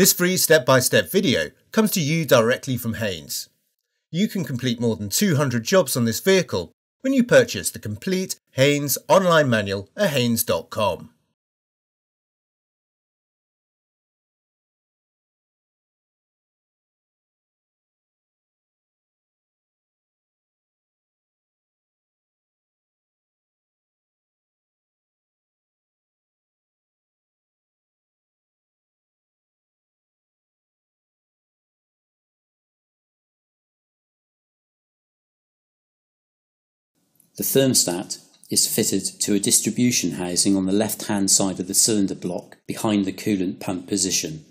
This free step-by-step video comes to you directly from Haynes. You can complete more than 200 jobs on this vehicle when you purchase the complete Haynes online manual at haynes.com. The thermostat is fitted to a distribution housing on the left-hand side of the cylinder block behind the coolant pump position.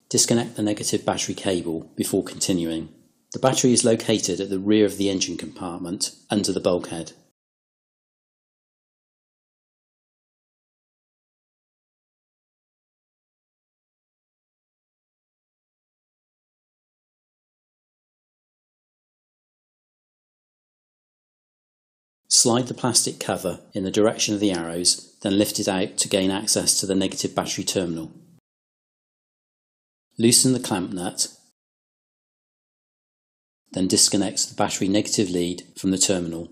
Disconnect the negative battery cable before continuing. The battery is located at the rear of the engine compartment under the bulkhead. Slide the plastic cover in the direction of the arrows, then lift it out to gain access to the negative battery terminal. Loosen the clamp nut, then disconnect the battery negative lead from the terminal.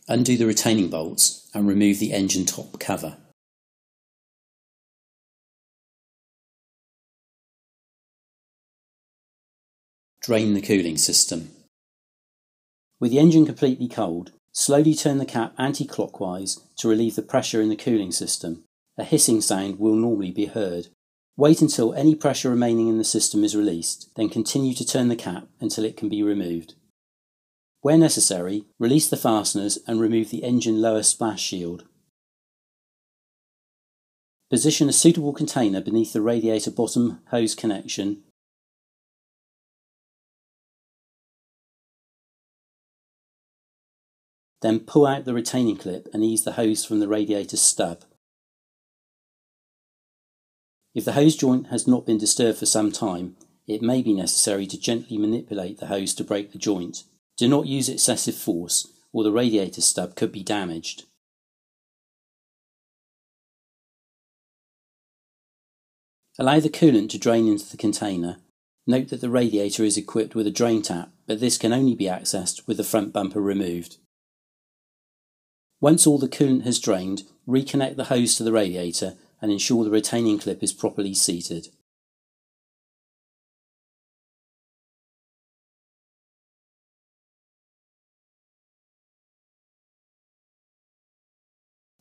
Undo the retaining bolts and remove the engine top cover. Drain the cooling system. With the engine completely cold, slowly turn the cap anti-clockwise to relieve the pressure in the cooling system. A hissing sound will normally be heard. Wait until any pressure remaining in the system is released, then continue to turn the cap until it can be removed. Where necessary, release the fasteners and remove the engine lower splash shield. Position a suitable container beneath the radiator bottom hose connection. Then pull out the retaining clip and ease the hose from the radiator stub. If the hose joint has not been disturbed for some time, it may be necessary to gently manipulate the hose to break the joint. Do not use excessive force, or the radiator stub could be damaged. Allow the coolant to drain into the container. Note that the radiator is equipped with a drain tap, but this can only be accessed with the front bumper removed. Once all the coolant has drained, reconnect the hose to the radiator and ensure the retaining clip is properly seated.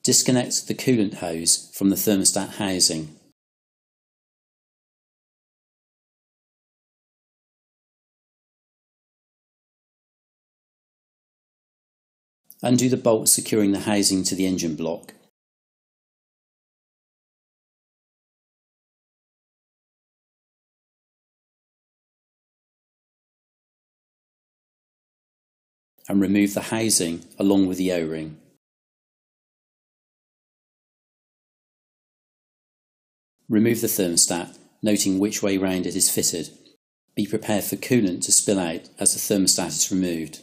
Disconnect the coolant hose from the thermostat housing. Undo the bolt securing the housing to the engine block. And remove the housing along with the O-ring. Remove the thermostat, noting which way round it is fitted. Be prepared for coolant to spill out as the thermostat is removed.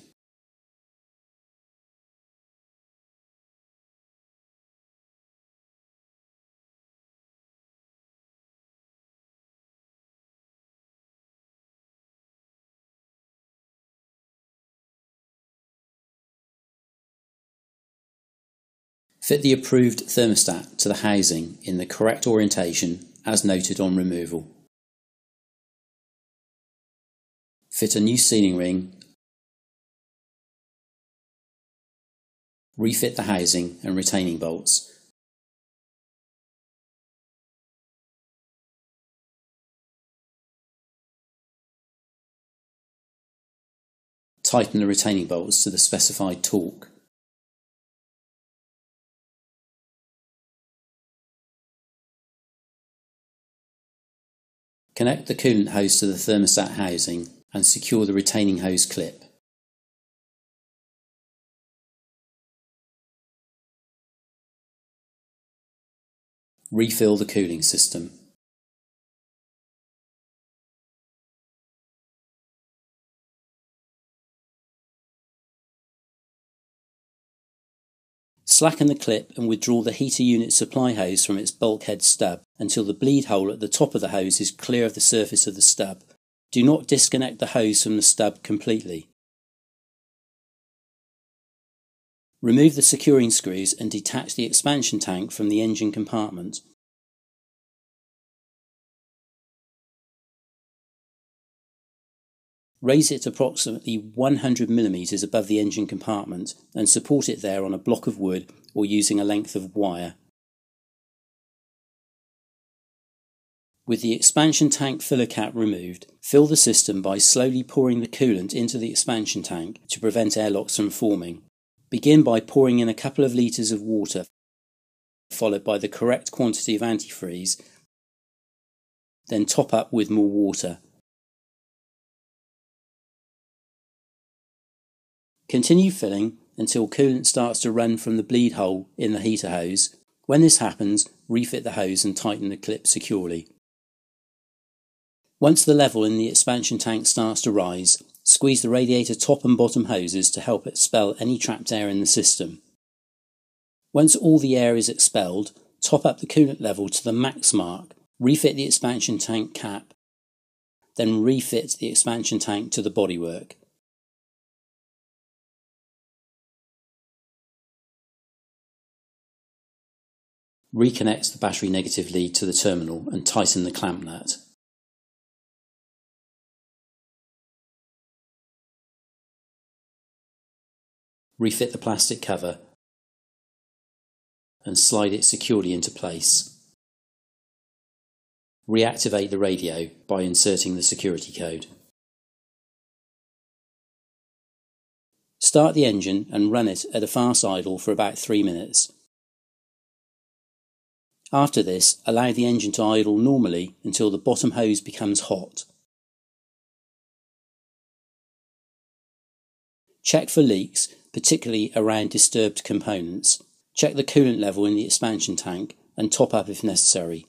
Fit the approved thermostat to the housing in the correct orientation as noted on removal. Fit a new sealing ring. Refit the housing and retaining bolts. Tighten the retaining bolts to the specified torque. Connect the coolant hose to the thermostat housing and secure the retaining hose clip. Refill the cooling system. Slacken the clip and withdraw the heater unit supply hose from its bulkhead stub until the bleed hole at the top of the hose is clear of the surface of the stub. Do not disconnect the hose from the stub completely. Remove the securing screws and detach the expansion tank from the engine compartment. Raise it approximately 100 mm above the engine compartment and support it there on a block of wood or using a length of wire. With the expansion tank filler cap removed, fill the system by slowly pouring the coolant into the expansion tank to prevent airlocks from forming. Begin by pouring in a couple of litres of water, followed by the correct quantity of antifreeze, then top up with more water. Continue filling until coolant starts to run from the bleed hole in the heater hose. When this happens, refit the hose and tighten the clip securely. Once the level in the expansion tank starts to rise, squeeze the radiator top and bottom hoses to help expel any trapped air in the system. Once all the air is expelled, top up the coolant level to the max mark, refit the expansion tank cap, then refit the expansion tank to the bodywork. Reconnect the battery negative lead to the terminal and tighten the clamp nut. Refit the plastic cover and slide it securely into place. Reactivate the radio by inserting the security code. Start the engine and run it at a fast idle for about 3 minutes. After this, allow the engine to idle normally until the bottom hose becomes hot. Check for leaks, particularly around disturbed components. Check the coolant level in the expansion tank and top up if necessary.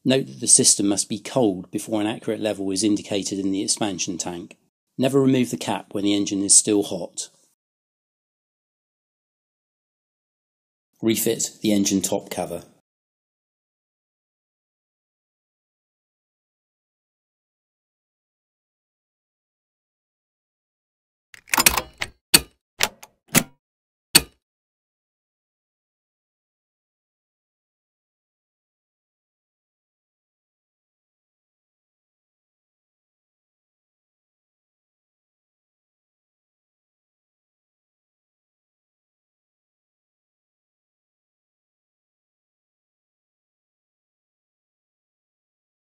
Note that the system must be cold before an accurate level is indicated in the expansion tank. Never remove the cap when the engine is still hot. Refit the engine top cover.